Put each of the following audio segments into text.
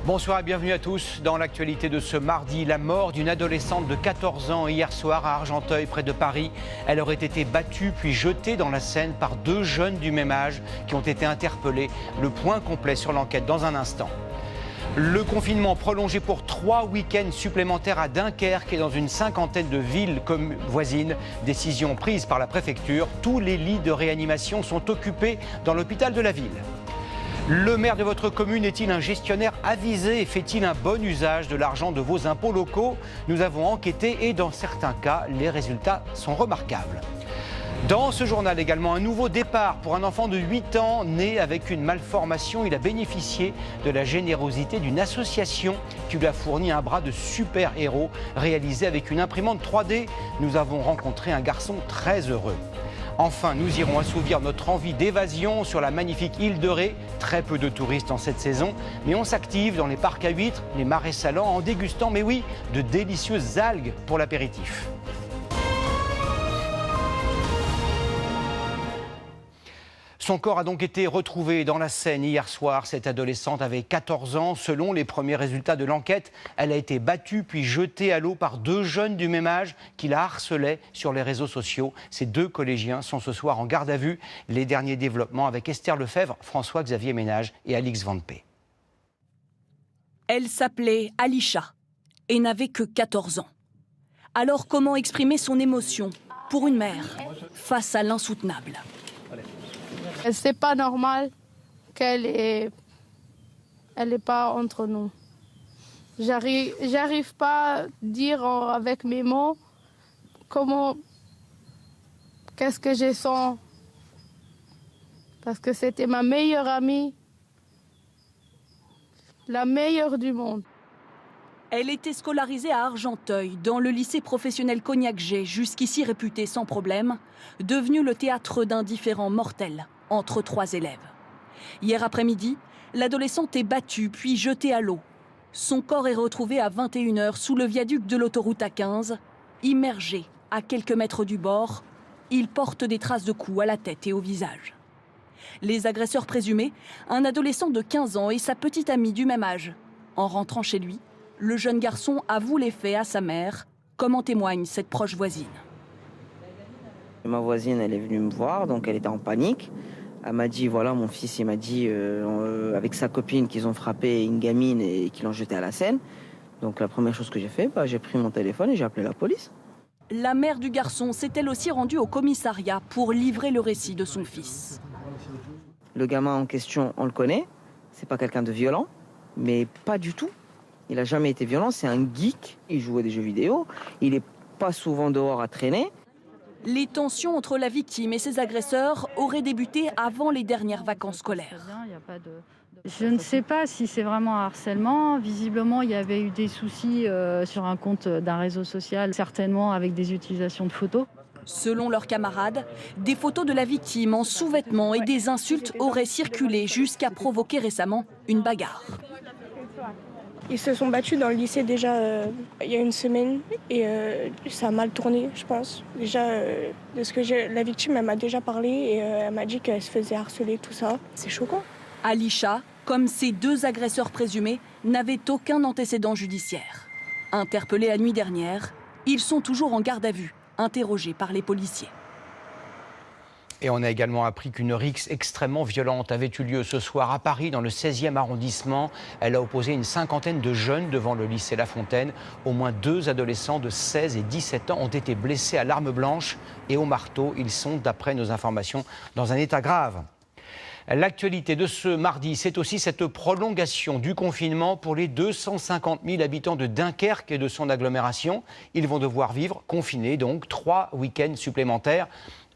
Bonsoir et bienvenue à tous. Dans l'actualité de ce mardi, la mort d'une adolescente de 14 ans hier soir à Argenteuil, près de Paris. Elle aurait été battue puis jetée dans la Seine par deux jeunes du même âge qui ont été interpellés. Le point complet sur l'enquête dans un instant. Le confinement prolongé pour 3 week-ends supplémentaires à Dunkerque et dans une cinquantaine de villes voisines. Décision prise par la préfecture. Tous les lits de réanimation sont occupés dans l'hôpital de la ville. Le maire de votre commune est-il un gestionnaire avisé et fait-il un bon usage de l'argent de vos impôts locaux? Nous avons enquêté et dans certains cas, les résultats sont remarquables. Dans ce journal également, un nouveau départ pour un enfant de 8 ans né avec une malformation. Il a bénéficié de la générosité d'une association qui lui a fourni un bras de super-héros réalisé avec une imprimante 3D. Nous avons rencontré un garçon très heureux. Enfin, nous irons assouvir notre envie d'évasion sur la magnifique île de Ré. Très peu de touristes en cette saison, mais on s'active dans les parcs à huîtres, les marais salants en dégustant, mais oui, de délicieuses algues pour l'apéritif. Son corps a donc été retrouvé dans la Seine hier soir. Cette adolescente avait 14 ans. Selon les premiers résultats de l'enquête, elle a été battue puis jetée à l'eau par deux jeunes du même âge qui la harcelaient sur les réseaux sociaux. Ces deux collégiens sont ce soir en garde à vue. Les derniers développements avec Esther Lefebvre, François-Xavier Ménage et Alix Van P. Elle s'appelait Alisha et n'avait que 14 ans. Alors comment exprimer son émotion pour une mère face à l'insoutenable ? C'est pas normal qu'elle est pas entre nous. J'arrive pas à dire avec mes mots qu'est-ce que je sens. Parce que c'était ma meilleure amie, la meilleure du monde. Elle était scolarisée à Argenteuil, dans le lycée professionnel Cognac-G, jusqu'ici réputé sans problème, devenu le théâtre d'un différend mortel entre 3 élèves. Hier après-midi, l'adolescente est battue puis jetée à l'eau. Son corps est retrouvé à 21h sous le viaduc de l'autoroute A15. Immergé à quelques mètres du bord, il porte des traces de coups à la tête et au visage. Les agresseurs présumés, un adolescent de 15 ans et sa petite amie du même âge. En rentrant chez lui, le jeune garçon avoue les faits à sa mère, comme en témoigne cette proche voisine. Ma voisine, elle est venue me voir, donc elle était en panique. Elle m'a dit, voilà, mon fils, il m'a dit, avec sa copine, qu'ils ont frappé une gamine et qu'ils l'ont jetée à la Seine. Donc la première chose que j'ai fait, j'ai pris mon téléphone et j'ai appelé la police. La mère du garçon s'est elle aussi rendue au commissariat pour livrer le récit de son fils. Le gamin en question, on le connaît. C'est pas quelqu'un de violent, mais pas du tout. Il n'a jamais été violent, c'est un geek. Il jouait des jeux vidéo. Il n'est pas souvent dehors à traîner. Les tensions entre la victime et ses agresseurs auraient débuté avant les dernières vacances scolaires. Je ne sais pas si c'est vraiment un harcèlement. Visiblement, il y avait eu des soucis sur un compte d'un réseau social, certainement avec des utilisations de photos. Selon leurs camarades, des photos de la victime en sous-vêtements et des insultes auraient circulé jusqu'à provoquer récemment une bagarre. Ils se sont battus dans le lycée déjà il y a une semaine et ça a mal tourné, je pense. Déjà, de ce que la victime, elle m'a déjà parlé et elle m'a dit qu'elle se faisait harceler, tout ça. C'est choquant. Alisha, comme ses deux agresseurs présumés, n'avait aucun antécédent judiciaire. Interpellés la nuit dernière, ils sont toujours en garde à vue, interrogés par les policiers. Et on a également appris qu'une rixe extrêmement violente avait eu lieu ce soir à Paris, dans le 16e arrondissement. Elle a opposé une cinquantaine de jeunes devant le lycée La Fontaine. Au moins 2 adolescents de 16 et 17 ans ont été blessés à l'arme blanche et au marteau. Ils sont, d'après nos informations, dans un état grave. L'actualité de ce mardi, c'est aussi cette prolongation du confinement pour les 250 000 habitants de Dunkerque et de son agglomération. Ils vont devoir vivre confinés, donc 3 week-ends supplémentaires.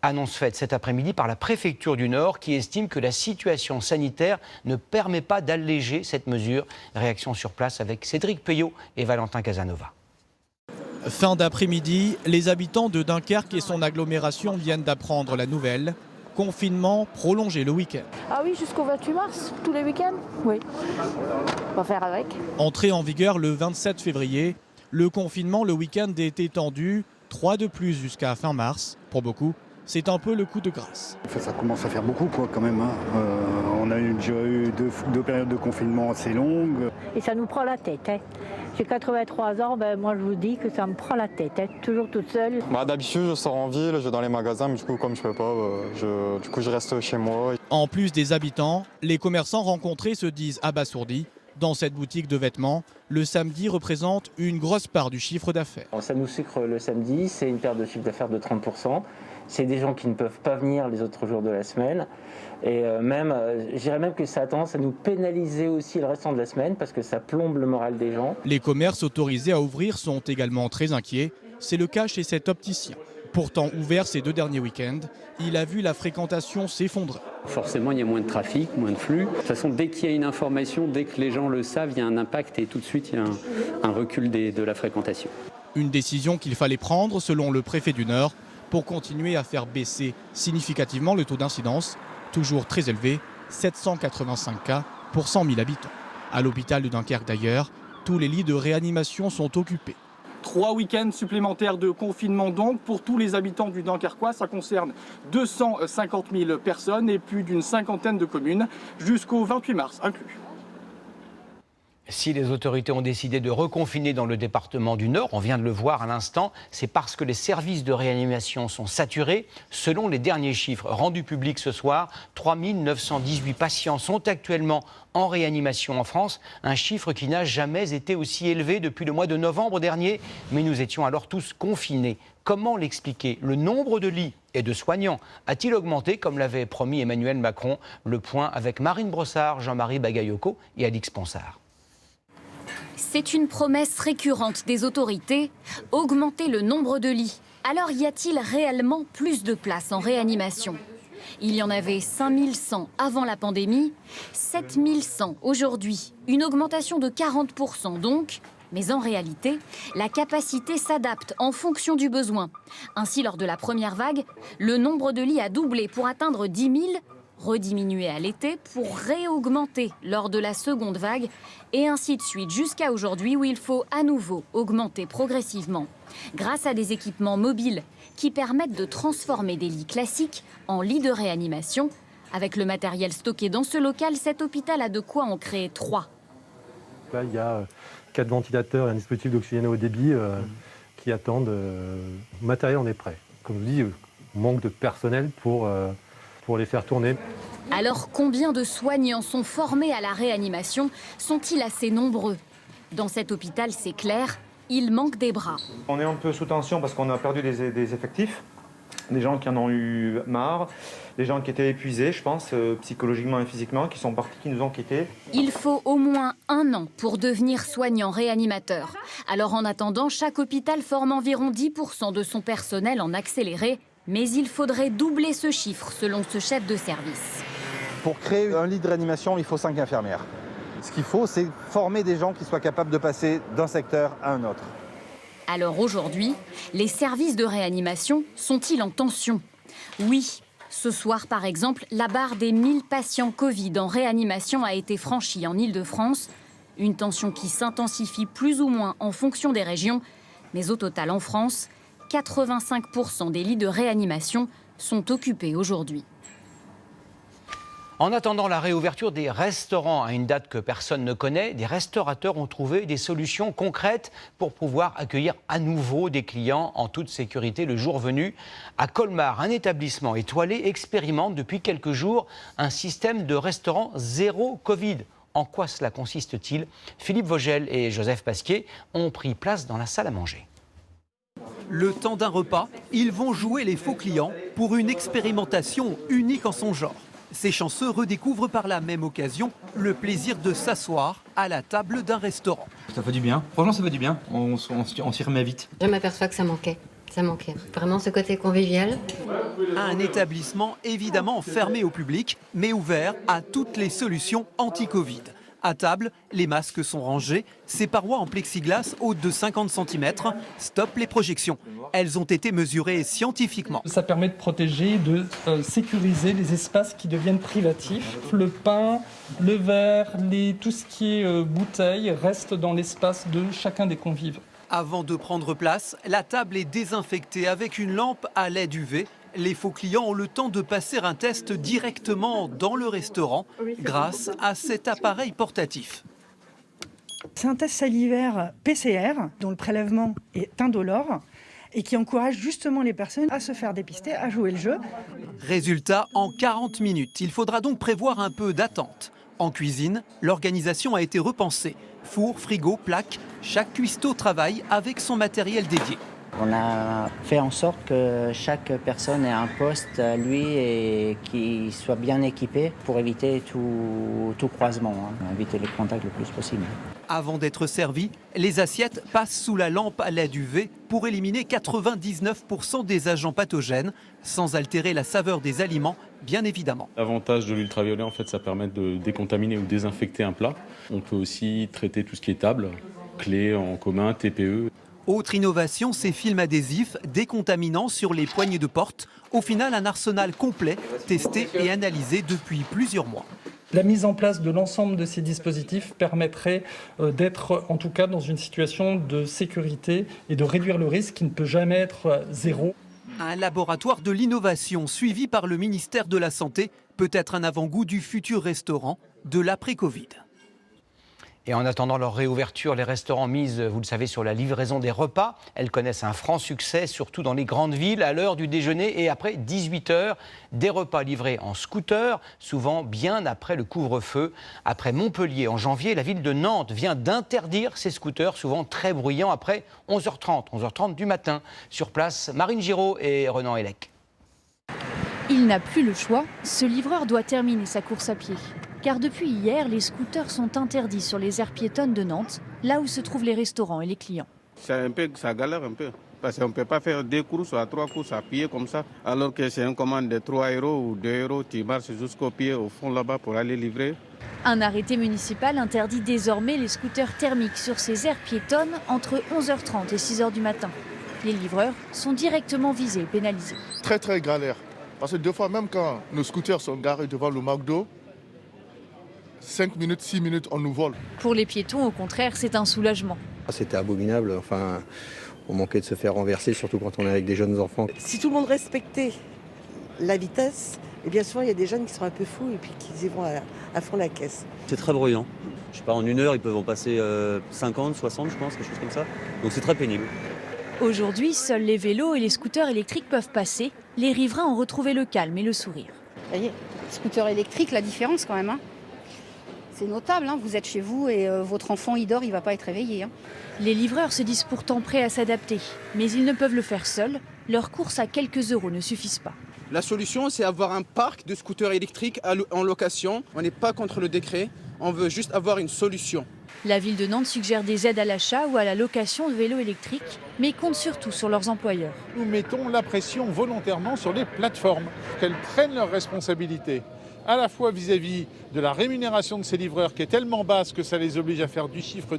Annonce faite cet après-midi par la préfecture du Nord qui estime que la situation sanitaire ne permet pas d'alléger cette mesure. Réaction sur place avec Cédric Peyot et Valentin Casanova. Fin d'après-midi, les habitants de Dunkerque et son agglomération viennent d'apprendre la nouvelle. Confinement prolongé le week-end. Ah oui, jusqu'au 28 mars, tous les week-ends. Oui, on va faire avec. Entrée en vigueur le 27 février, le confinement le week-end est étendu, 3 de plus jusqu'à fin mars. Pour beaucoup, c'est un peu le coup de grâce. Ça commence à faire beaucoup quand même. On a déjà eu deux périodes de confinement assez longues. Et ça nous prend la tête. J'ai 83 ans, moi je vous dis que ça me prend la tête, toujours toute seule. D'habitude, je sors en ville, je vais dans les magasins, mais du coup, comme je peux pas, je reste chez moi. En plus des habitants, les commerçants rencontrés se disent abasourdis. Dans cette boutique de vêtements, le samedi représente une grosse part du chiffre d'affaires. Ça nous sucre le samedi, c'est une perte de chiffre d'affaires de 30%. C'est des gens qui ne peuvent pas venir les autres jours de la semaine. Et je dirais même que ça a tendance à nous pénaliser aussi le restant de la semaine parce que ça plombe le moral des gens. Les commerces autorisés à ouvrir sont également très inquiets. C'est le cas chez cet opticien. Pourtant ouvert ces 2 derniers week-ends, il a vu la fréquentation s'effondrer. Forcément, il y a moins de trafic, moins de flux. De toute façon, dès qu'il y a une information, dès que les gens le savent, il y a un impact et tout de suite, il y a un recul de la fréquentation. Une décision qu'il fallait prendre, selon le préfet du Nord, pour continuer à faire baisser significativement le taux d'incidence, toujours très élevé, 785 cas pour 100 000 habitants. À l'hôpital de Dunkerque d'ailleurs, tous les lits de réanimation sont occupés. 3 week-ends supplémentaires de confinement donc pour tous les habitants du Dunkerquois. Ça concerne 250 000 personnes et plus d'une cinquantaine de communes jusqu'au 28 mars inclus. Si les autorités ont décidé de reconfiner dans le département du Nord, on vient de le voir à l'instant, c'est parce que les services de réanimation sont saturés. Selon les derniers chiffres rendus publics ce soir, 3 918 patients sont actuellement en réanimation en France, un chiffre qui n'a jamais été aussi élevé depuis le mois de novembre dernier. Mais nous étions alors tous confinés. Comment l'expliquer? Le nombre de lits et de soignants a-t-il augmenté, comme l'avait promis Emmanuel Macron? Le point avec Marine Brossard, Jean-Marie Bagayoko et Alix Ponsard. C'est une promesse récurrente des autorités, augmenter le nombre de lits. Alors y a-t-il réellement plus de places en réanimation? Il y en avait 5100 avant la pandémie, 7100 aujourd'hui. Une augmentation de 40% donc. Mais en réalité, la capacité s'adapte en fonction du besoin. Ainsi, lors de la première vague, le nombre de lits a doublé pour atteindre 10 000, rediminué à l'été pour réaugmenter lors de la seconde vague, et ainsi de suite jusqu'à aujourd'hui où il faut à nouveau augmenter progressivement. Grâce à des équipements mobiles qui permettent de transformer des lits classiques en lits de réanimation. Avec le matériel stocké dans ce local, cet hôpital a de quoi en créer 3. Là, il y a 4 ventilateurs et un dispositif d'oxygène au débit qui attendent. Le matériel en est prêt. Comme je vous dis, manque de personnel pour les faire tourner. Alors combien de soignants sont formés à la réanimation? Sont-ils assez nombreux? Dans cet hôpital, c'est clair, il manque des bras. On est un peu sous tension parce qu'on a perdu des effectifs, des gens qui en ont eu marre, des gens qui étaient épuisés, je pense, psychologiquement et physiquement, qui sont partis, qui nous ont quittés. Il faut au moins 1 an pour devenir soignant réanimateur. Alors en attendant, chaque hôpital forme environ 10% de son personnel en accéléré. Mais il faudrait doubler ce chiffre, selon ce chef de service. Pour créer un lit de réanimation, il faut 5 infirmières. Ce qu'il faut, c'est former des gens qui soient capables de passer d'un secteur à un autre. Alors aujourd'hui, les services de réanimation sont-ils en tension? Oui. Ce soir, par exemple, la barre des 1000 patients Covid en réanimation a été franchie en Île-de-France. Une tension qui s'intensifie plus ou moins en fonction des régions. Mais au total, en France, 85% des lits de réanimation sont occupés aujourd'hui. En attendant la réouverture des restaurants à une date que personne ne connaît, des restaurateurs ont trouvé des solutions concrètes pour pouvoir accueillir à nouveau des clients en toute sécurité le jour venu. À Colmar, un établissement étoilé expérimente depuis quelques jours un système de restaurant zéro Covid. En quoi cela consiste-t-il? Philippe Vogel et Joseph Pasquier ont pris place dans la salle à manger. Le temps d'un repas, ils vont jouer les faux clients pour une expérimentation unique en son genre. Ces chanceux redécouvrent par la même occasion le plaisir de s'asseoir à la table d'un restaurant. Ça fait du bien, franchement ça fait du bien, on s'y remet vite. Je m'aperçois que ça manquait vraiment ce côté convivial. Un établissement évidemment fermé au public, mais ouvert à toutes les solutions anti-Covid. À table, les masques sont rangés, ces parois en plexiglas hautes de 50 cm stoppent les projections. Elles ont été mesurées scientifiquement. Ça permet de protéger, de sécuriser les espaces qui deviennent privatifs. Le pain, le verre, tout ce qui est bouteille reste dans l'espace de chacun des convives. Avant de prendre place, la table est désinfectée avec une lampe à LED UV. Les faux clients ont le temps de passer un test directement dans le restaurant grâce à cet appareil portatif. C'est un test salivaire PCR dont le prélèvement est indolore et qui encourage justement les personnes à se faire dépister, à jouer le jeu. Résultat, en 40 minutes. Il faudra donc prévoir un peu d'attente. En cuisine, l'organisation a été repensée. Four, frigo, plaque, chaque cuistot travaille avec son matériel dédié. On a fait en sorte que chaque personne ait un poste à lui et qu'il soit bien équipé pour éviter tout croisement, éviter les contacts le plus possible. Avant d'être servis, les assiettes passent sous la lampe à LED UV pour éliminer 99% des agents pathogènes, sans altérer la saveur des aliments, bien évidemment. L'avantage de l'ultraviolet, en fait, ça permet de décontaminer ou désinfecter un plat. On peut aussi traiter tout ce qui est table, clés en commun, TPE. Autre innovation, ces films adhésifs décontaminants sur les poignées de porte. Au final, un arsenal complet, testé et analysé depuis plusieurs mois. La mise en place de l'ensemble de ces dispositifs permettrait d'être en tout cas dans une situation de sécurité et de réduire le risque qui ne peut jamais être zéro. Un laboratoire de l'innovation suivi par le ministère de la Santé peut être un avant-goût du futur restaurant de l'après-Covid. Et en attendant leur réouverture, les restaurants misent, vous le savez, sur la livraison des repas. Elles connaissent un franc succès, surtout dans les grandes villes, à l'heure du déjeuner et après 18h. Des repas livrés en scooter, souvent bien après le couvre-feu. Après Montpellier en janvier, la ville de Nantes vient d'interdire ces scooters, souvent très bruyants, après 11h30 du matin. Sur place, Marine Giraud et Renan Hellec. Il n'a plus le choix, ce livreur doit terminer sa course à pied. Car depuis hier, les scooters sont interdits sur les aires piétonnes de Nantes, là où se trouvent les restaurants et les clients. Ça galère un peu, parce qu'on ne peut pas faire 2 courses ou 3 courses à pied comme ça, alors que c'est une commande de 3 € ou 2 €, tu marches jusqu'au pied, au fond là-bas pour aller livrer. Un arrêté municipal interdit désormais les scooters thermiques sur ces aires piétonnes entre 11h30 et 6h du matin. Les livreurs sont directement visés et pénalisés. Très galère, parce que 2 fois même quand nos scooters sont garés devant le McDo, 5 minutes, 6 minutes, on nous vole. Pour les piétons, au contraire, c'est un soulagement. C'était abominable, enfin, on manquait de se faire renverser, surtout quand on est avec des jeunes enfants. Si tout le monde respectait la vitesse, et bien souvent il y a des jeunes qui sont un peu fous et puis qui y vont à fond la caisse. C'est très bruyant. Je sais pas, en 1 heure, ils peuvent en passer 50, 60, je pense, quelque chose comme ça. Donc c'est très pénible. Aujourd'hui, seuls les vélos et les scooters électriques peuvent passer. Les riverains ont retrouvé le calme et le sourire. Vous voyez, scooter électrique, la différence quand même. C'est notable, vous êtes chez vous et votre enfant il dort, il ne va pas être réveillé. Les livreurs se disent pourtant prêts à s'adapter, mais ils ne peuvent le faire seuls. Leurs courses à quelques euros ne suffisent pas. La solution, c'est avoir un parc de scooters électriques en location. On n'est pas contre le décret, on veut juste avoir une solution. La ville de Nantes suggère des aides à l'achat ou à la location de vélos électriques, mais compte surtout sur leurs employeurs. Nous mettons la pression volontairement sur les plateformes, qu'elles prennent leurs responsabilités, à la fois vis-à-vis de la rémunération de ces livreurs qui est tellement basse que ça les oblige à faire du chiffre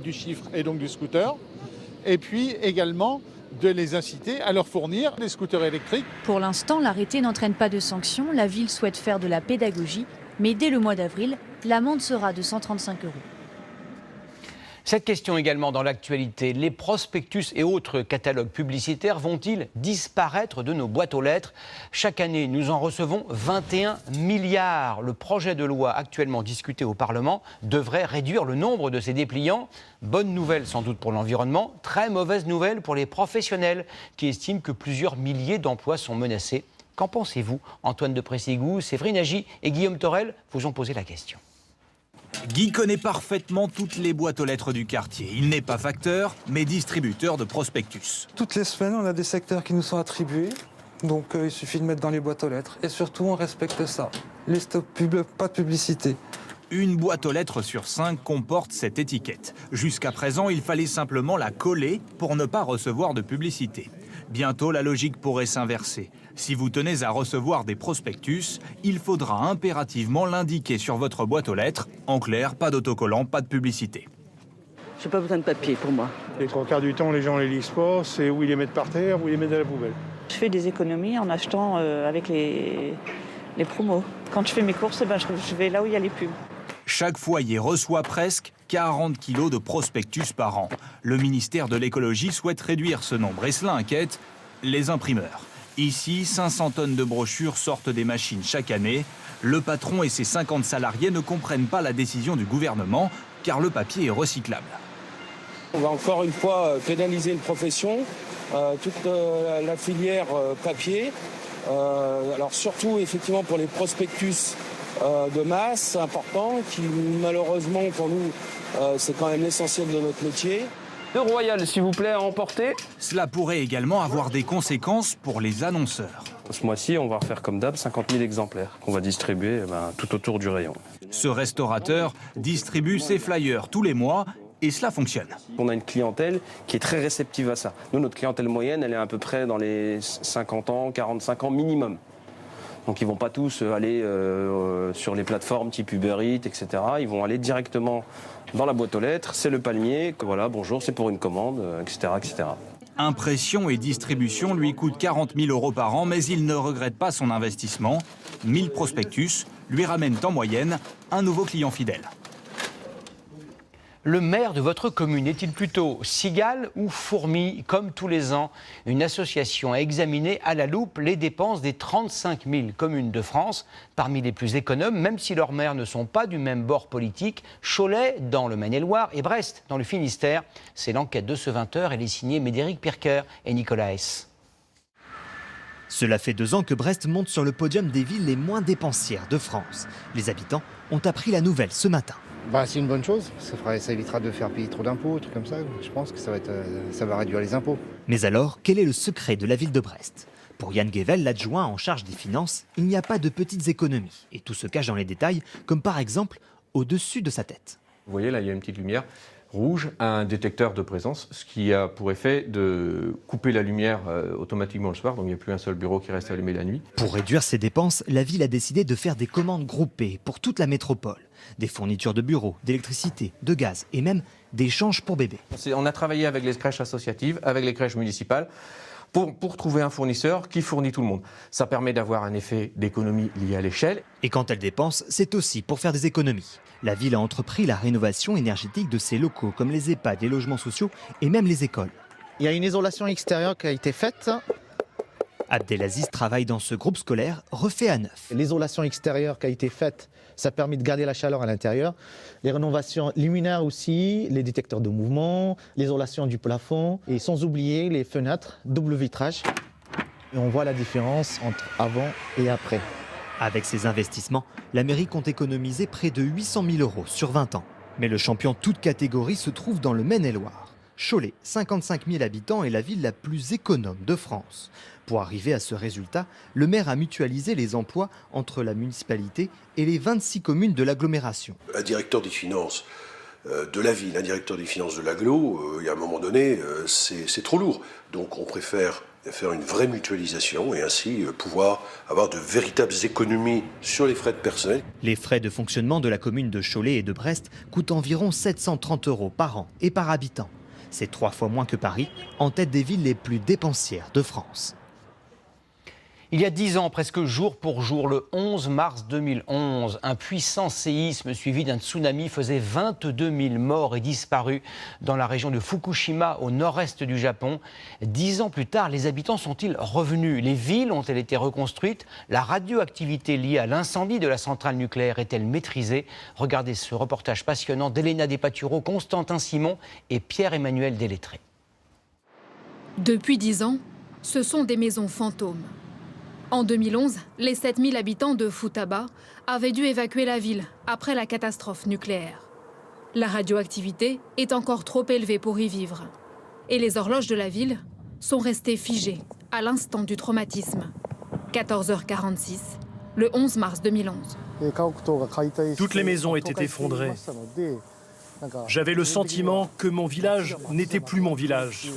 et donc du scooter, et puis également de les inciter à leur fournir des scooters électriques. Pour l'instant, l'arrêté n'entraîne pas de sanctions. La ville souhaite faire de la pédagogie, mais dès le mois d'avril, l'amende sera de 135 €. Cette question également dans l'actualité. Les prospectus et autres catalogues publicitaires vont-ils disparaître de nos boîtes aux lettres? Chaque année, nous en recevons 21 milliards. Le projet de loi actuellement discuté au Parlement devrait réduire le nombre de ces dépliants. Bonne nouvelle sans doute pour l'environnement, très mauvaise nouvelle pour les professionnels qui estiment que plusieurs milliers d'emplois sont menacés. Qu'en pensez-vous? Antoine de Pressigou, Séverine Agi et Guillaume Torel vous ont posé la question. Guy connaît parfaitement toutes les boîtes aux lettres du quartier. Il n'est pas facteur, mais distributeur de prospectus. Toutes les semaines, on a des secteurs qui nous sont attribués. Donc il suffit de mettre dans les boîtes aux lettres. Et surtout, on respecte ça. Les stop pub, pas de publicité. Une boîte aux lettres sur 5 comporte cette étiquette. Jusqu'à présent, il fallait simplement la coller pour ne pas recevoir de publicité. Bientôt, la logique pourrait s'inverser. Si vous tenez à recevoir des prospectus, il faudra impérativement l'indiquer sur votre boîte aux lettres. En clair, pas d'autocollant, pas de publicité. J'ai pas besoin de papier pour moi. Les 3/4 du temps, les gens les lisent pas, c'est où ils les mettent par terre, où ils les mettent à la poubelle. Je fais des économies en achetant avec les promos. Quand je fais mes courses, je vais là où il y a les pubs. Chaque foyer reçoit presque 40 kilos de prospectus par an. Le ministère de l'écologie souhaite réduire ce nombre et cela inquiète les imprimeurs. Ici, 500 tonnes de brochures sortent des machines chaque année. Le patron et ses 50 salariés ne comprennent pas la décision du gouvernement car le papier est recyclable. On va encore une fois pénaliser une profession, toute la filière papier. Alors surtout effectivement pour les prospectus de masse importants qui malheureusement pour nous c'est quand même l'essentiel de notre métier. 2 royales s'il vous plaît à emporter. Cela pourrait également avoir des conséquences pour les annonceurs. Ce mois-ci on va refaire comme d'hab 50 000 exemplaires qu'on va distribuer tout autour du rayon. Ce restaurateur distribue ses flyers tous les mois. Et cela fonctionne. On a une clientèle qui est très réceptive à ça. Nous, notre clientèle moyenne, elle est à peu près dans les 50 ans, 45 ans minimum. Donc ils ne vont pas tous aller sur les plateformes type Uber Eats, etc. Ils vont aller directement dans la boîte aux lettres. C'est le palmier, que voilà, bonjour, c'est pour une commande, etc., etc. Impression et distribution lui coûtent 40 000 € par an, mais il ne regrette pas son investissement. 1000 prospectus lui ramènent en moyenne un nouveau client fidèle. Le maire de votre commune est-il plutôt cigale ou fourmi? Comme tous les ans, une association a examiné à la loupe les dépenses des 35 000 communes de France. Parmi les plus économes, même si leurs maires ne sont pas du même bord politique, Cholet dans le Maine-et-Loire et Brest dans le Finistère. C'est l'enquête de ce 20h. Elle est signée Médéric Pirker et Nicolas Hess. Cela fait 2 ans que Brest monte sur le podium des villes les moins dépensières de France. Les habitants ont appris la nouvelle ce matin. C'est une bonne chose, ça évitera de faire payer trop d'impôts, trucs comme ça. Je pense que ça va réduire les impôts. Mais alors, quel est le secret de la ville de Brest? Pour Yann Guével, l'adjoint en charge des finances, il n'y a pas de petites économies. Et tout se cache dans les détails, comme par exemple au-dessus de sa tête. Vous voyez là, il y a une petite lumière rouge, un détecteur de présence, ce qui a pour effet de couper la lumière automatiquement le soir, donc il n'y a plus un seul bureau qui reste allumé la nuit. Pour réduire ses dépenses, la ville a décidé de faire des commandes groupées pour toute la métropole. Des fournitures de bureaux, d'électricité, de gaz et même d'échanges pour bébés. On a travaillé avec les crèches associatives, avec les crèches municipales, pour trouver un fournisseur qui fournit tout le monde. Ça permet d'avoir un effet d'économie lié à l'échelle. Et quand elle dépense, c'est aussi pour faire des économies. La ville a entrepris la rénovation énergétique de ses locaux, comme les EHPAD, les logements sociaux et même les écoles. Il y a une isolation extérieure qui a été faite. Abdelaziz travaille dans ce groupe scolaire refait à neuf. L'isolation extérieure qui a été faite, ça permet de garder la chaleur à l'intérieur. Les rénovations luminaires aussi, les détecteurs de mouvement, l'isolation du plafond et sans oublier les fenêtres, double vitrage. Et on voit la différence entre avant et après. Avec ces investissements, la mairie compte économiser près de 800 000 € sur 20 ans. Mais le champion toute catégorie se trouve dans le Maine-et-Loire. Cholet, 55 000 habitants, est la ville la plus économe de France. Pour arriver à ce résultat, le maire a mutualisé les emplois entre la municipalité et les 26 communes de l'agglomération. Un directeur des finances de la ville, un directeur des finances de l'agglo, il y a un moment donné, c'est trop lourd. Donc on préfère faire une vraie mutualisation et ainsi pouvoir avoir de véritables économies sur les frais de personnel. Les frais de fonctionnement de la commune de Cholet et de Brest coûtent environ 730 € par an et par habitant. C'est 3 fois moins que Paris, en tête des villes les plus dépensières de France. Il y a 10 ans, presque jour pour jour, le 11 mars 2011, un puissant séisme suivi d'un tsunami faisait 22 000 morts et disparus dans la région de Fukushima, au nord-est du Japon. 10 ans plus tard, les habitants sont-ils revenus? Les villes ont-elles été reconstruites? La radioactivité liée à l'incendie de la centrale nucléaire est-elle maîtrisée? Regardez ce reportage passionnant d'Elena Despaturo, Constantin Simon et Pierre-Emmanuel Delettré. Depuis 10 ans, ce sont des maisons fantômes. En 2011, les 7000 habitants de Futaba avaient dû évacuer la ville après la catastrophe nucléaire. La radioactivité est encore trop élevée pour y vivre. Et les horloges de la ville sont restées figées à l'instant du traumatisme. 14h46, le 11 mars 2011. Toutes les maisons étaient effondrées. J'avais le sentiment que mon village n'était plus mon village.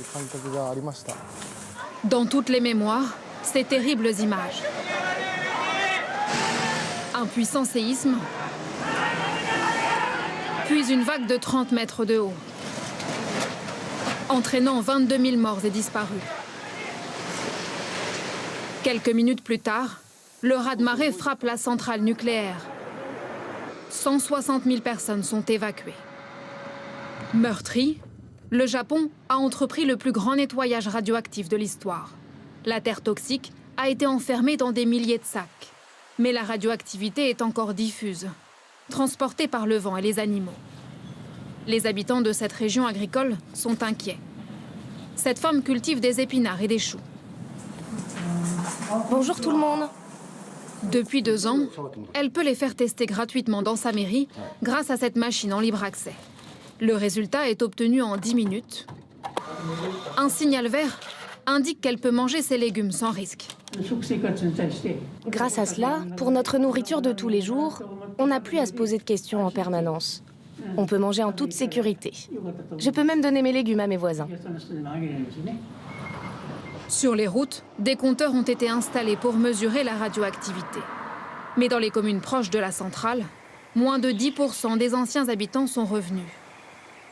Dans toutes les mémoires, ces terribles images. Un puissant séisme, puis une vague de 30 mètres de haut, entraînant 22 000 morts et disparus. Quelques minutes plus tard, le raz-de-marée frappe la centrale nucléaire. 160 000 personnes sont évacuées. Meurtri, le Japon a entrepris le plus grand nettoyage radioactif de l'histoire. La terre toxique a été enfermée dans des milliers de sacs. Mais la radioactivité est encore diffuse, transportée par le vent et les animaux. Les habitants de cette région agricole sont inquiets. Cette femme cultive des épinards et des choux. Bonjour tout le monde. Depuis 2 ans, elle peut les faire tester gratuitement dans sa mairie grâce à cette machine en libre accès. Le résultat est obtenu en 10 minutes. Un signal vert indique qu'elle peut manger ses légumes sans risque. Grâce à cela, pour notre nourriture de tous les jours, on n'a plus à se poser de questions en permanence. On peut manger en toute sécurité. Je peux même donner mes légumes à mes voisins. Sur les routes, des compteurs ont été installés pour mesurer la radioactivité. Mais dans les communes proches de la centrale, moins de 10% des anciens habitants sont revenus.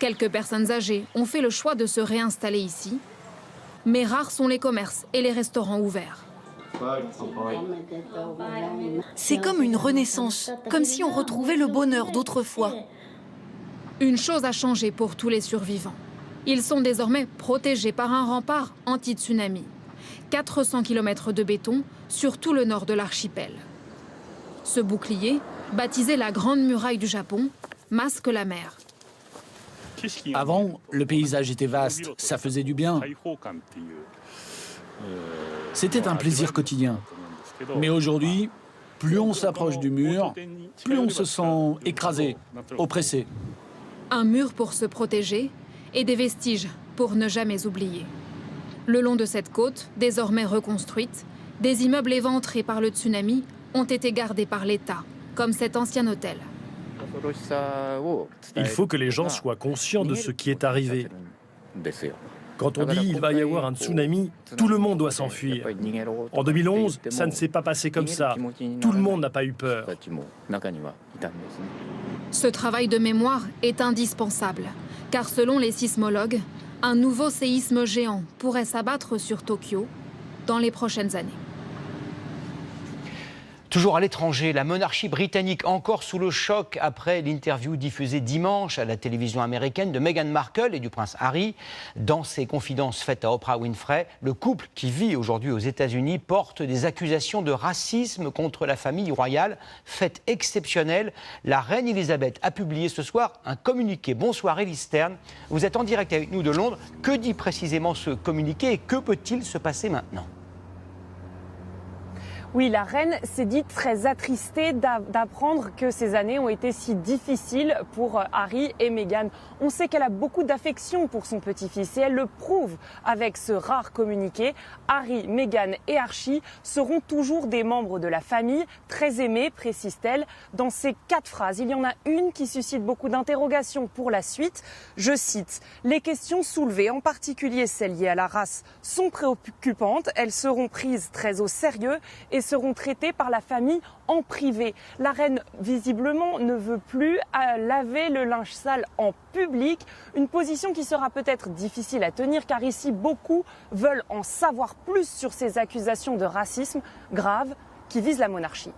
Quelques personnes âgées ont fait le choix de se réinstaller ici, mais rares sont les commerces et les restaurants ouverts. C'est comme une renaissance, comme si on retrouvait le bonheur d'autrefois. Une chose a changé pour tous les survivants. Ils sont désormais protégés par un rempart anti-tsunami. 400 km de béton sur tout le nord de l'archipel. Ce bouclier, baptisé la Grande Muraille du Japon, masque la mer. Avant, le paysage était vaste, ça faisait du bien. C'était un plaisir quotidien. Mais aujourd'hui, plus on s'approche du mur, plus on se sent écrasé, oppressé. Un mur pour se protéger et des vestiges pour ne jamais oublier. Le long de cette côte, désormais reconstruite, des immeubles éventrés par le tsunami ont été gardés par l'État, comme cet ancien hôtel. Il faut que les gens soient conscients de ce qui est arrivé. Quand on dit qu'il va y avoir un tsunami, tout le monde doit s'enfuir. En 2011, ça ne s'est pas passé comme ça. Tout le monde n'a pas eu peur. Ce travail de mémoire est indispensable, car selon les sismologues, un nouveau séisme géant pourrait s'abattre sur Tokyo dans les prochaines années. Toujours à l'étranger, la monarchie britannique encore sous le choc après l'interview diffusée dimanche à la télévision américaine de Meghan Markle et du prince Harry. Dans ses confidences faites à Oprah Winfrey, le couple qui vit aujourd'hui aux États-Unis porte des accusations de racisme contre la famille royale. Fait exceptionnel, la reine Elisabeth a publié ce soir un communiqué. Bonsoir Élise Stern, vous êtes en direct avec nous de Londres. Que dit précisément ce communiqué et que peut-il se passer maintenant ? Oui, la reine s'est dite très attristée d'apprendre que ces années ont été si difficiles pour Harry et Meghan. On sait qu'elle a beaucoup d'affection pour son petit-fils et elle le prouve avec ce rare communiqué. Harry, Meghan et Archie seront toujours des membres de la famille, très aimés, précise-t-elle. Dans ces 4 phrases, il y en a une qui suscite beaucoup d'interrogations pour la suite. Je cite, « Les questions soulevées, en particulier celles liées à la race, sont préoccupantes. Elles seront prises très au sérieux et seront traitées par la famille en privé. » La reine, visiblement, ne veut plus laver le linge sale en public. Une position qui sera peut-être difficile à tenir car ici, beaucoup veulent en savoir plus sur ces accusations de racisme graves qui visent la monarchie.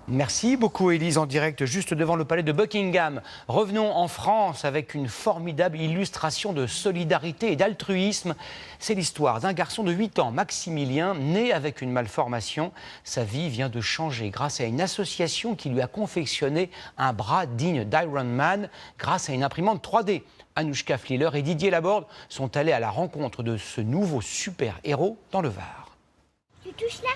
Merci beaucoup Élise, en direct juste devant le palais de Buckingham. Revenons en France avec une formidable illustration de solidarité et d'altruisme. C'est l'histoire d'un garçon de 8 ans, Maximilien, né avec une malformation. Sa vie vient de changer grâce à une association qui lui a confectionné un bras digne d'Iron Man grâce à une imprimante 3D. Anouchka Fliller et Didier Laborde sont allés à la rencontre de ce nouveau super-héros dans le Var. Tu touches là ?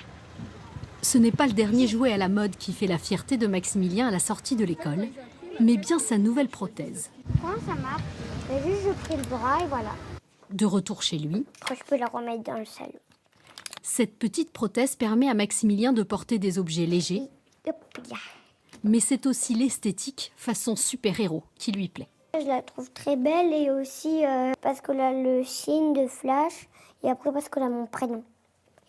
Ce n'est pas le dernier jouet à la mode qui fait la fierté de Maximilien à la sortie de l'école, mais bien sa nouvelle prothèse. Comment ça marche ? J'ai juste pris le bras et voilà. De retour chez lui, Je peux la remettre dans le salon. cette petite prothèse permet à Maximilien de porter des objets légers, Hop là. mais c'est aussi l'esthétique façon super-héros qui lui plaît. Je la trouve très belle et aussi parce qu'elle a le signe de Flash et après parce qu'elle a mon prénom.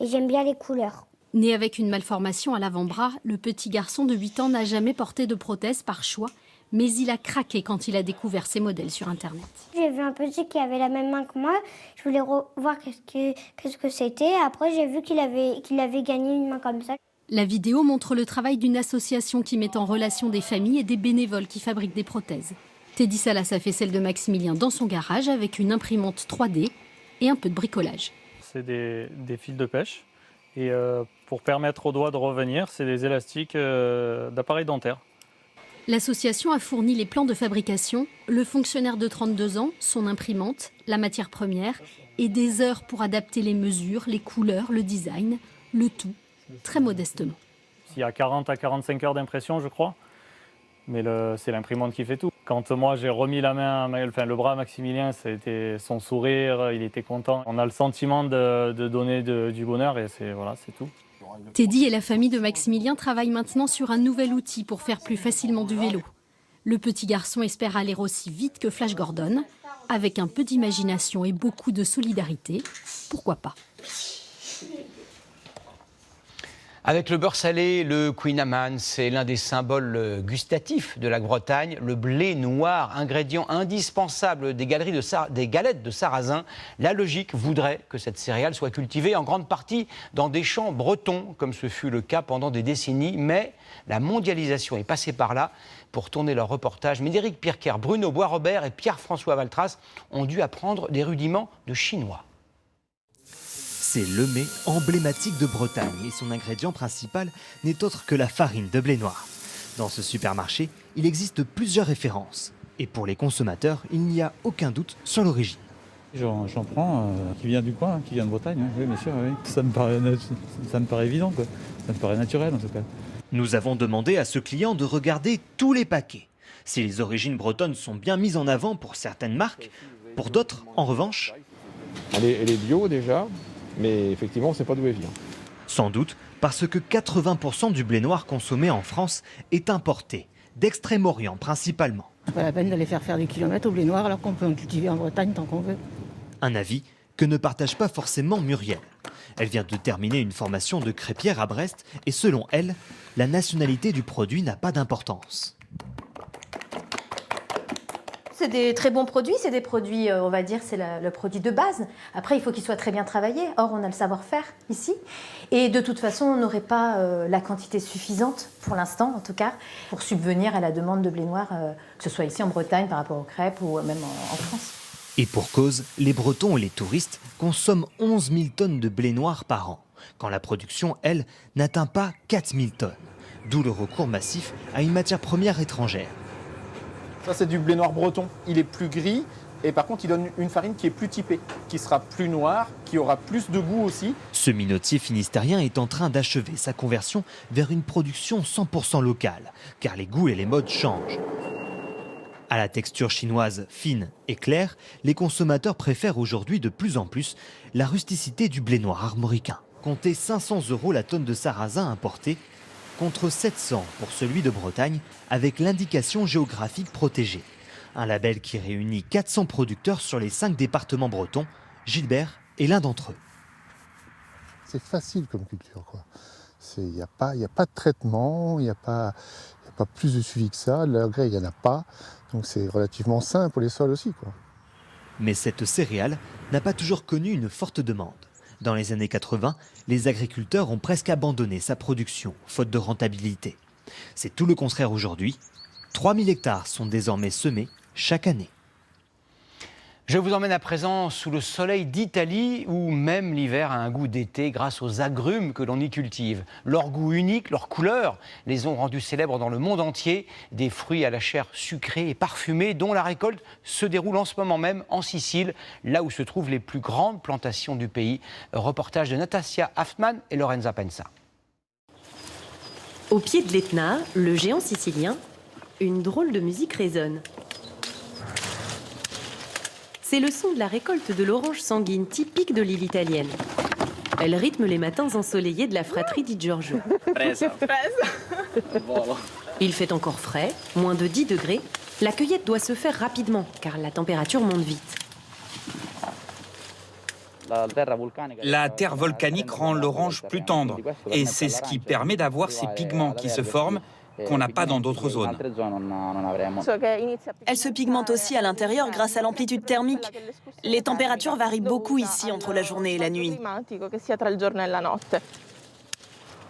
Et j'aime bien les couleurs. Né avec une malformation à l'avant-bras, le petit garçon de 8 ans n'a jamais porté de prothèse par choix, mais il a craqué quand il a découvert ces modèles sur Internet. J'ai vu un petit qui avait la même main que moi. Je voulais voir qu'est-ce que c'était. Après, j'ai vu qu'il avait gagné une main comme ça. La vidéo montre le travail d'une association qui met en relation des familles et des bénévoles qui fabriquent des prothèses. Teddy Salas a fait celle de Maximilien dans son garage avec une imprimante 3D et un peu de bricolage. C'est des fils de pêche et pour permettre aux doigts de revenir, c'est des élastiques d'appareil dentaire. L'association a fourni les plans de fabrication, le fonctionnaire de 32 ans, son imprimante, la matière première et des heures pour adapter les mesures, les couleurs, le design, le tout très modestement. Il y a 40 à 45 heures d'impression, je crois, mais c'est l'imprimante qui fait tout. Quand moi j'ai remis le bras à Maximilien, c'était son sourire, il était content. On a le sentiment de donner du bonheur et c'est tout. Teddy et la famille de Maximilien travaillent maintenant sur un nouvel outil pour faire plus facilement du vélo. Le petit garçon espère aller aussi vite que Flash Gordon. Avec un peu d'imagination et beaucoup de solidarité, pourquoi pas? Avec le beurre salé, le Queen Amman, c'est l'un des symboles gustatifs de la Bretagne. Le blé noir, ingrédient indispensable des galettes de sarrasin. La logique voudrait que cette céréale soit cultivée en grande partie dans des champs bretons, comme ce fut le cas pendant des décennies. Mais la mondialisation est passée par là. Pour tourner leur reportage, Médéric Pirker, Bruno Bois-Robert et Pierre-François Valtras ont dû apprendre des rudiments de chinois. C'est le mets emblématique de Bretagne et son ingrédient principal n'est autre que la farine de blé noir. Dans ce supermarché, il existe plusieurs références. Et pour les consommateurs, il n'y a aucun doute sur l'origine. J'en prends qui vient du coin, qui vient de Bretagne, oui, bien sûr. Oui. Ça me paraît évident, quoi. Ça me paraît naturel en tout cas. Nous avons demandé à ce client de regarder tous les paquets. Si les origines bretonnes sont bien mises en avant pour certaines marques, pour d'autres, en revanche... Elle est bio déjà. Mais effectivement, on ne sait pas d'où elle vient. Sans doute parce que 80% du blé noir consommé en France est importé, d'Extrême-Orient principalement. C'est pas la peine d'aller faire des kilomètres au blé noir alors qu'on peut en cultiver en Bretagne tant qu'on veut. Un avis que ne partage pas forcément Muriel. Elle vient de terminer une formation de crêpière à Brest et selon elle, la nationalité du produit n'a pas d'importance. C'est des très bons produits, c'est des produits, on va dire, c'est le produit de base. Après, il faut qu'il soit très bien travaillé. Or, on a le savoir-faire ici. Et de toute façon, on n'aurait pas la quantité suffisante, pour l'instant en tout cas, pour subvenir à la demande de blé noir, que ce soit ici en Bretagne par rapport aux crêpes ou même en France. Et pour cause, les Bretons et les touristes consomment 11 000 tonnes de blé noir par an, quand la production, elle, n'atteint pas 4 000 tonnes. D'où le recours massif à une matière première étrangère. Ça, c'est du blé noir breton. Il est plus gris et par contre, il donne une farine qui est plus typée, qui sera plus noire, qui aura plus de goût aussi. Ce minotier finistérien est en train d'achever sa conversion vers une production 100% locale, car les goûts et les modes changent. À la texture chinoise fine et claire, les consommateurs préfèrent aujourd'hui de plus en plus la rusticité du blé noir armoricain. Comptez 500 € la tonne de sarrasin importé, contre 700 pour celui de Bretagne, avec l'indication géographique protégée. Un label qui réunit 400 producteurs sur les 5 départements bretons. Gilbert est l'un d'entre eux. C'est facile comme culture, quoi. Il n'y a pas de traitement, il n'y a pas plus de suivi que ça. L'engrais, il n'y en a pas. Donc c'est relativement sain pour les sols aussi, quoi. Mais cette céréale n'a pas toujours connu une forte demande. Dans les années 80, les agriculteurs ont presque abandonné sa production, faute de rentabilité. C'est tout le contraire aujourd'hui. 3000 hectares sont désormais semés chaque année. Je vous emmène à présent sous le soleil d'Italie, où même l'hiver a un goût d'été grâce aux agrumes que l'on y cultive. Leur goût unique, leur couleur les ont rendus célèbres dans le monde entier. Des fruits à la chair sucrée et parfumée dont la récolte se déroule en ce moment même en Sicile, là où se trouvent les plus grandes plantations du pays. Reportage de Natassia Haftman et Lorenza Pensa. Au pied de l'Etna, le géant sicilien, une drôle de musique résonne. C'est le son de la récolte de l'orange sanguine typique de l'île italienne. Elle rythme les matins ensoleillés de la fratrie di Giorgio. Il fait encore frais, moins de 10 degrés. La cueillette doit se faire rapidement, car la température monte vite. La terre volcanique rend l'orange plus tendre, et c'est ce qui permet d'avoir ces pigments qui se forment, qu'on n'a pas dans d'autres zones. Elle se pigmente aussi à l'intérieur grâce à l'amplitude thermique. Les températures varient beaucoup ici entre la journée et la nuit.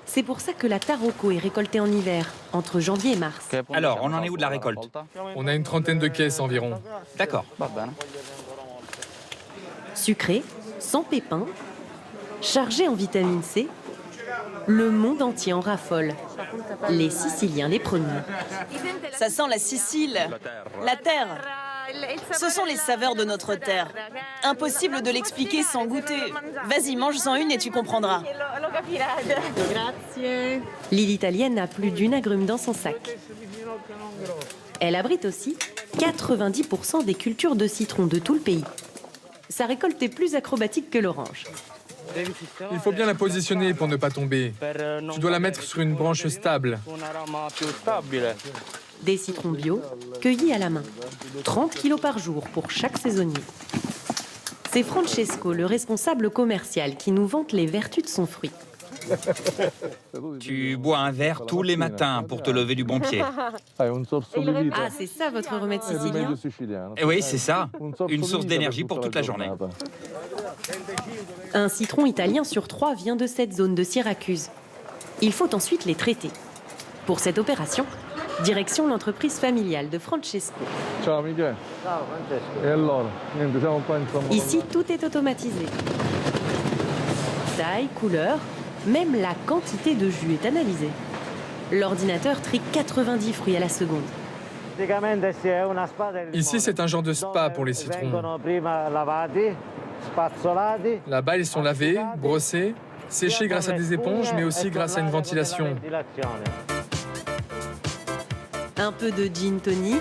C'est pour ça que la tarocco est récoltée en hiver, entre janvier et mars. Alors, on en est où de la récolte? On a une trentaine de caisses environ. D'accord. Sucrée, sans pépins, chargée en vitamine C, Le monde entier en raffole. Les Siciliens les premiers. Ça sent la Sicile, la terre. Ce sont les saveurs de notre terre. Impossible de l'expliquer sans goûter. Vas-y, mange-en une et tu comprendras. L'île italienne a plus d'une agrume dans son sac. Elle abrite aussi 90% des cultures de citron de tout le pays. Sa récolte est plus acrobatique que l'orange. Il faut bien la positionner pour ne pas tomber. Tu dois la mettre sur une branche stable. Des citrons bio, cueillis à la main. 30 kilos par jour pour chaque saisonnier. C'est Francesco, le responsable commercial, qui nous vante les vertus de son fruit. Tu bois un verre tous les matins pour te lever du bon pied. Ah, c'est ça votre remède sicilien? Et oui, c'est ça. Une source d'énergie pour toute la journée. Un citron italien sur 3 vient de cette zone de Syracuse. Il faut ensuite les traiter. Pour cette opération, direction l'entreprise familiale de Francesco. Ciao Miguel. E allora? Niente, siamo qua insomma. Ici, tout est automatisé. Taille, couleur, même la quantité de jus est analysée. L'ordinateur trie 90 fruits à la seconde. Ici, c'est un genre de spa pour les citrons. Là-bas, ils sont lavés, brossés, séchés grâce à des éponges, mais aussi grâce à une ventilation. Un peu de gin tonic,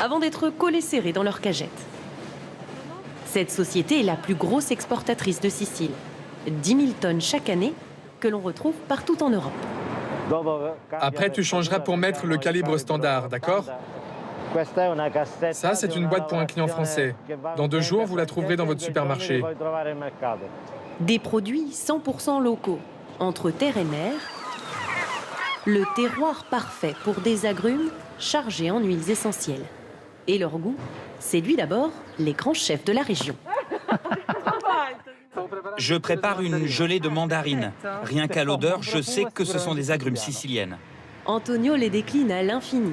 avant d'être collés serrés dans leur cagette. Cette société est la plus grosse exportatrice de Sicile. 10 000 tonnes chaque année que l'on retrouve partout en Europe. Après, tu changeras pour mettre le calibre standard, d'accord? Ça, c'est une boîte pour un client français. Dans 2 jours, vous la trouverez dans votre supermarché. Des produits 100% locaux, entre terre et mer. Le terroir parfait pour des agrumes chargés en huiles essentielles. Et leur goût séduit d'abord les grands chefs de la région. Je prépare une gelée de mandarine. Rien qu'à l'odeur, je sais que ce sont des agrumes siciliennes. Antonio les décline à l'infini,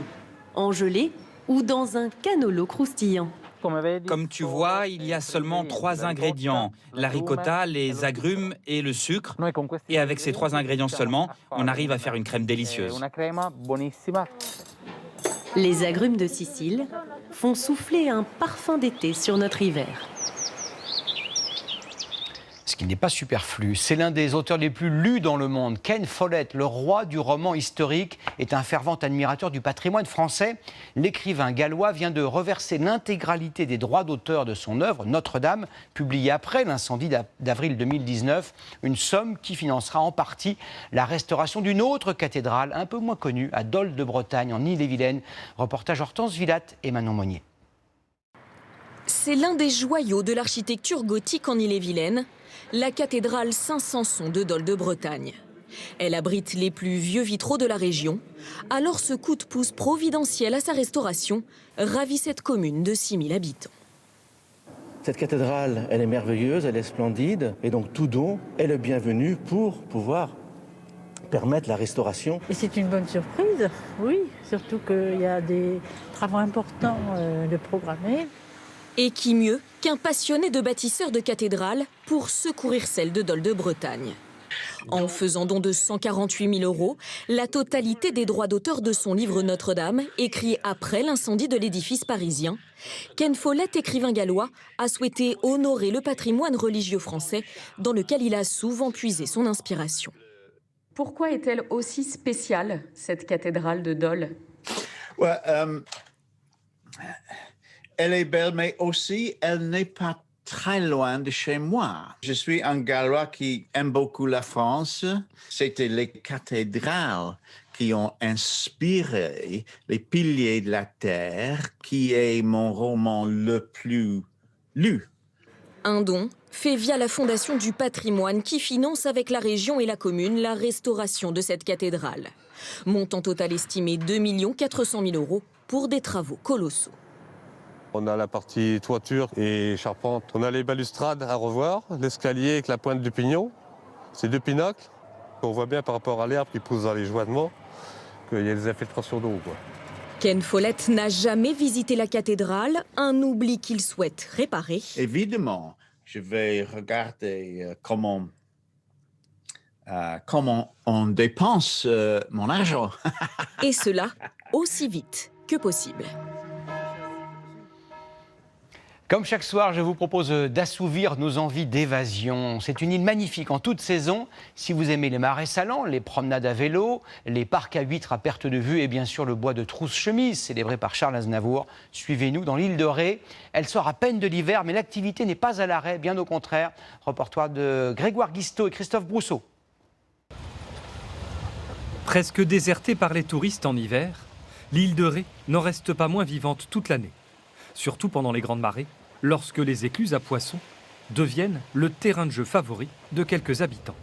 en gelée ou dans un cannolo croustillant. Comme tu vois, il y a seulement 3 ingrédients. La ricotta, les agrumes et le sucre. Et avec ces 3 ingrédients seulement, on arrive à faire une crème délicieuse. Les agrumes de Sicile font souffler un parfum d'été sur notre hiver. Ce qui n'est pas superflu, c'est l'un des auteurs les plus lus dans le monde. Ken Follett, le roi du roman historique, est un fervent admirateur du patrimoine français. L'écrivain gallois vient de reverser l'intégralité des droits d'auteur de son œuvre, Notre-Dame, publiée après l'incendie d'avril 2019. Une somme qui financera en partie la restauration d'une autre cathédrale, un peu moins connue, à Dol de Bretagne, en Ille-et-Vilaine. Reportage Hortense Villatte et Manon Monnier. C'est l'un des joyaux de l'architecture gothique en Ille-et-Vilaine, la cathédrale Saint-Samson de Dol de Bretagne. Elle abrite les plus vieux vitraux de la région. Alors ce coup de pouce providentiel à sa restauration ravit cette commune de 6 000 habitants. Cette cathédrale, elle est merveilleuse, elle est splendide, et donc tout don est le bienvenu pour pouvoir permettre la restauration. Et c'est une bonne surprise, oui, surtout qu'il y a des travaux importants de programmer. Et qui mieux qu'un passionné de bâtisseur de cathédrales pour secourir celle de Dol de Bretagne. En faisant don de 148 000 €, la totalité des droits d'auteur de son livre Notre-Dame, écrit après l'incendie de l'édifice parisien, Ken Follett, écrivain gallois, a souhaité honorer le patrimoine religieux français dans lequel il a souvent puisé son inspiration. Pourquoi est-elle aussi spéciale, cette cathédrale de Dol? Elle est belle, mais aussi, elle n'est pas très loin de chez moi. Je suis un Gallois qui aime beaucoup la France. C'était les cathédrales qui ont inspiré Les Piliers de la Terre, qui est mon roman le plus lu. Un don fait via la Fondation du patrimoine qui finance avec la région et la commune la restauration de cette cathédrale. Montant total estimé 2 400 000 € pour des travaux colossaux. On a la partie toiture et charpente. On a les balustrades à revoir, l'escalier avec la pointe du pignon. C'est 2 pinacles. On voit bien par rapport à l'herbe qui pousse dans les jointements qu'il y a des infiltrations d'eau. Ken Follett n'a jamais visité la cathédrale, un oubli qu'il souhaite réparer. Évidemment, je vais regarder comment comment on dépense mon argent. Et cela aussi vite que possible. Comme chaque soir, je vous propose d'assouvir nos envies d'évasion. C'est une île magnifique en toute saison. Si vous aimez les marais salants, les promenades à vélo, les parcs à huîtres à perte de vue et bien sûr le bois de Trousse-Chemise, célébré par Charles Aznavour, suivez-nous dans l'île de Ré. Elle sort à peine de l'hiver, mais l'activité n'est pas à l'arrêt, bien au contraire. Reportage de Grégoire Guisteau et Christophe Brousseau. Presque désertée par les touristes en hiver, l'île de Ré n'en reste pas moins vivante toute l'année. Surtout pendant les grandes marées, lorsque les écluses à poissons deviennent le terrain de jeu favori de quelques habitants.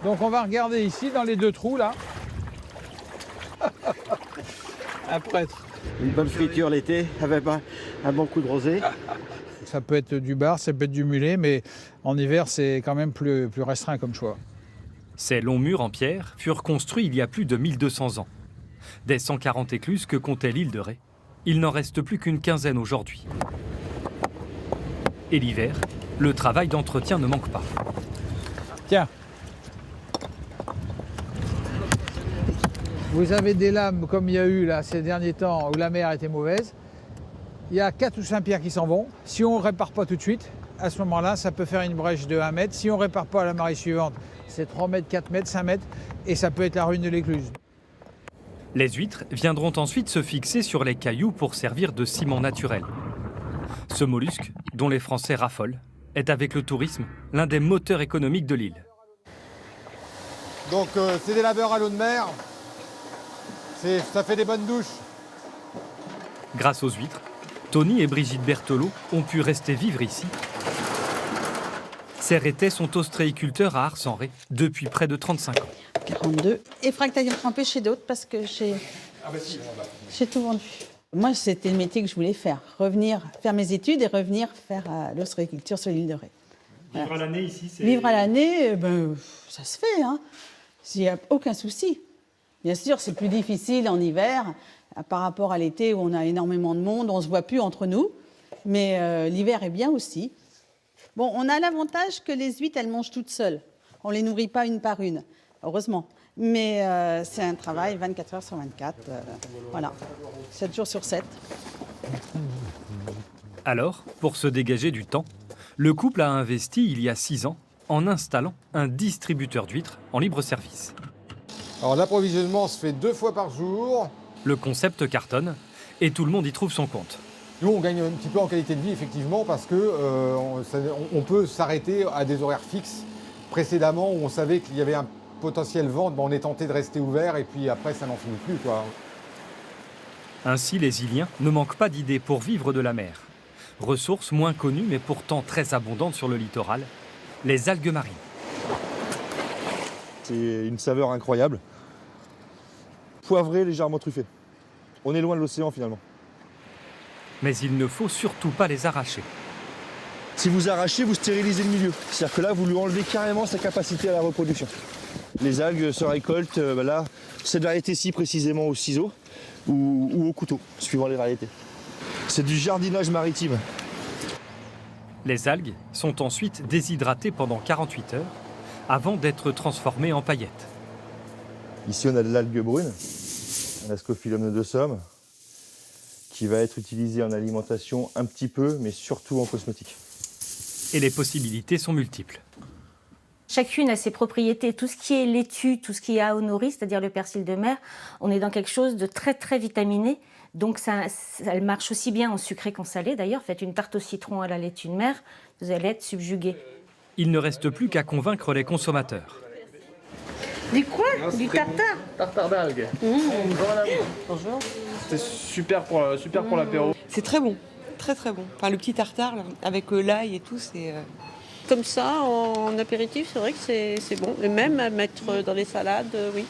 Donc on va regarder ici, dans les deux trous là. Un prêtre. Une bonne friture l'été, avec un bon coup de rosé. Ça peut être du bar, ça peut être du mulet, mais en hiver c'est quand même plus restreint comme choix. Ces longs murs en pierre furent construits il y a plus de 1200 ans. Des 140 écluses que comptait l'île de Ré, il n'en reste plus qu'une quinzaine aujourd'hui. Et l'hiver, le travail d'entretien ne manque pas. Tiens. Vous avez des lames comme il y a eu là ces derniers temps où la mer était mauvaise. Il y a 4 ou 5 pierres qui s'en vont. Si on ne répare pas tout de suite, à ce moment-là, ça peut faire une brèche de 1 mètre. Si on ne répare pas à la marée suivante, c'est 3 mètres, 4 mètres, 5 mètres et ça peut être la ruine de l'écluse. Les huîtres viendront ensuite se fixer sur les cailloux pour servir de ciment naturel. Ce mollusque, dont les Français raffolent, est avec le tourisme l'un des moteurs économiques de l'île. Donc c'est des laveurs à l'eau de mer, ça fait des bonnes douches. Grâce aux huîtres, Tony et Brigitte Berthelot ont pu rester vivre ici. Ces Rétais sont ostréiculteurs à Ars-en-Ré depuis près de 35 ans. 42. Et fractaillon trempé chez d'autres parce que j'ai tout vendu. Moi, c'était le métier que je voulais faire. Revenir faire mes études et revenir faire l'ostréiculture sur l'île de Ré. Vivre à l'année ici, c'est... Vivre à l'année, ça se fait. Hein. Il n'y a aucun souci. Bien sûr, c'est plus difficile en hiver par rapport à l'été où on a énormément de monde, on ne se voit plus entre nous. Mais l'hiver est bien aussi. Bon, on a l'avantage que les huîtres, elles mangent toutes seules. On ne les nourrit pas une par une. Heureusement. Mais c'est un travail 24 heures sur 24. Voilà. 7 jours sur 7. Alors, pour se dégager du temps, le couple a investi il y a 6 ans en installant un distributeur d'huîtres en libre service. Alors l'approvisionnement se fait 2 fois par jour. Le concept cartonne et tout le monde y trouve son compte. Nous, on gagne un petit peu en qualité de vie, effectivement, parce qu'on peut s'arrêter à des horaires fixes. Précédemment, où on savait qu'il y avait un potentiel vente, on est tenté de rester ouvert et puis après, ça n'en finit plus, quoi. Ainsi, les Iliens ne manquent pas d'idées pour vivre de la mer. Ressource moins connue, mais pourtant très abondante sur le littoral, les algues marines. C'est une saveur incroyable. Poivré, légèrement truffé. On est loin de l'océan, finalement. Mais il ne faut surtout pas les arracher. Si vous arrachez, vous stérilisez le milieu. C'est-à-dire que là, vous lui enlevez carrément sa capacité à la reproduction. Les algues se récoltent, là, cette variété-ci précisément au ciseau ou au couteau, suivant les variétés. C'est du jardinage maritime. Les algues sont ensuite déshydratées pendant 48 heures avant d'être transformées en paillettes. Ici, on a de l'algue brune, un Ascophyllum nodossum, qui va être utilisé en alimentation un petit peu, mais surtout en cosmétique. Et les possibilités sont multiples. Chacune a ses propriétés. Tout ce qui est laitue, tout ce qui est aonori, c'est-à-dire le persil de mer, on est dans quelque chose de très très vitaminé. Donc ça marche aussi bien en sucré qu'en salé. D'ailleurs, faites une tarte au citron à la laitue de mer, vous allez être subjugué. Il ne reste plus qu'à convaincre les consommateurs. Du quoi? Du tartare? Tartare d'algues. Bonjour. C'est super pour l'apéro. C'est très bon, très très bon. Enfin, le petit tartare là, avec l'ail et tout, c'est... Comme ça, en apéritif, c'est vrai que c'est bon. Et même à mettre dans les salades, oui.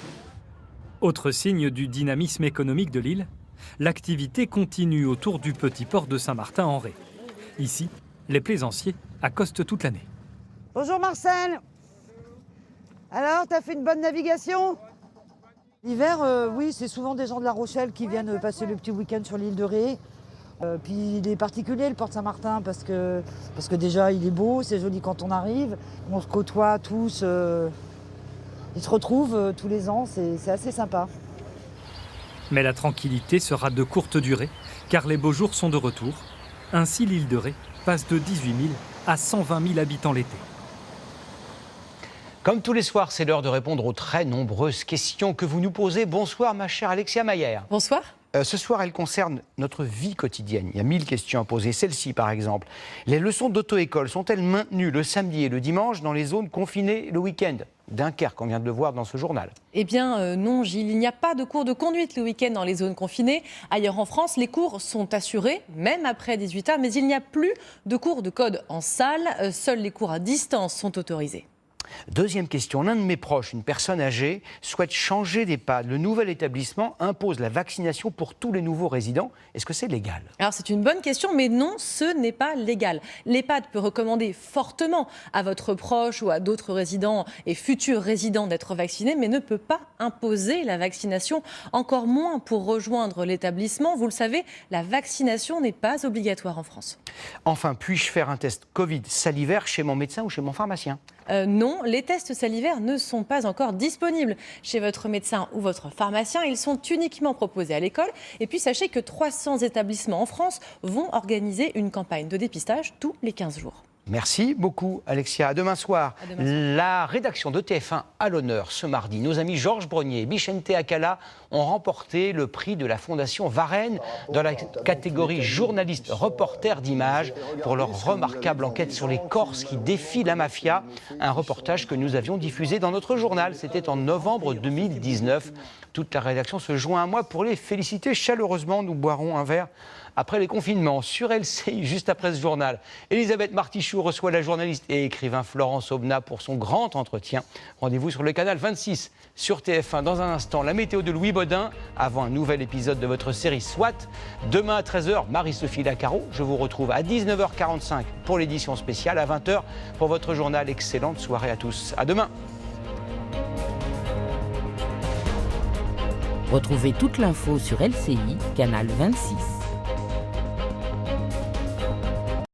Autre signe du dynamisme économique de l'île, l'activité continue autour du petit port de Saint-Martin-en-Ré. Ici, les plaisanciers accostent toute l'année. Bonjour Marcel. Alors, t'as fait une bonne navigation? L'hiver, oui, c'est souvent des gens de La Rochelle qui viennent passer le petit week-end sur l'île de Ré. Puis il est particulier le Porte Saint-Martin parce que déjà il est beau, c'est joli quand on arrive. On se côtoie tous, ils se retrouvent tous les ans, c'est assez sympa. Mais la tranquillité sera de courte durée, car les beaux jours sont de retour. Ainsi, l'île de Ré passe de 18 000 à 120 000 habitants l'été. Comme tous les soirs, c'est l'heure de répondre aux très nombreuses questions que vous nous posez. Bonsoir, ma chère Alexia Mayer. Bonsoir. Ce soir, elle concerne notre vie quotidienne. Il y a 1000 questions à poser. Celle-ci, par exemple. Les leçons d'auto-école sont-elles maintenues le samedi et le dimanche dans les zones confinées le week-end ? Dunkerque, on vient de le voir dans ce journal. Eh bien non, Gilles, il n'y a pas de cours de conduite le week-end dans les zones confinées. Ailleurs en France, les cours sont assurés, même après 18h, mais il n'y a plus de cours de code en salle. Seuls les cours à distance sont autorisés. Deuxième question, l'un de mes proches, une personne âgée, souhaite changer d'EHPAD. Le nouvel établissement impose la vaccination pour tous les nouveaux résidents. Est-ce que c'est légal ? Alors c'est une bonne question, mais non, ce n'est pas légal. L'EHPAD peut recommander fortement à votre proche ou à d'autres résidents et futurs résidents d'être vaccinés, mais ne peut pas imposer la vaccination, encore moins pour rejoindre l'établissement. Vous le savez, la vaccination n'est pas obligatoire en France. Enfin, puis-je faire un test Covid salivaire chez mon médecin ou chez mon pharmacien ? Non, les tests salivaires ne sont pas encore disponibles chez votre médecin ou votre pharmacien. Ils sont uniquement proposés à l'école. Et puis sachez que 300 établissements en France vont organiser une campagne de dépistage tous les 15 jours. Merci beaucoup, Alexia. À demain soir. La rédaction de TF1 à l'honneur ce mardi. Nos amis Georges Brenier et Bichente Akala ont remporté le prix de la Fondation Varenne dans la catégorie journaliste reporter d'images pour leur remarquable enquête sur les Corses qui défient la mafia. Un reportage que nous avions diffusé dans notre journal. C'était en novembre 2019. Toute la rédaction se joint à moi pour les féliciter chaleureusement. Nous boirons un verre après les confinements. Sur LCI, juste après ce journal, Elisabeth Martichoux reçoit la journaliste et écrivain Florence Aubenas pour son grand entretien. Rendez-vous sur le canal 26 sur TF1. Dans un instant, la météo de Louis Baudin avant un nouvel épisode de votre série SWAT. Demain à 13h, Marie-Sophie Lacaro. Je vous retrouve à 19h45 pour l'édition spéciale, à 20h pour votre journal. Excellente soirée à tous. À demain. Retrouvez toute l'info sur LCI, canal 26.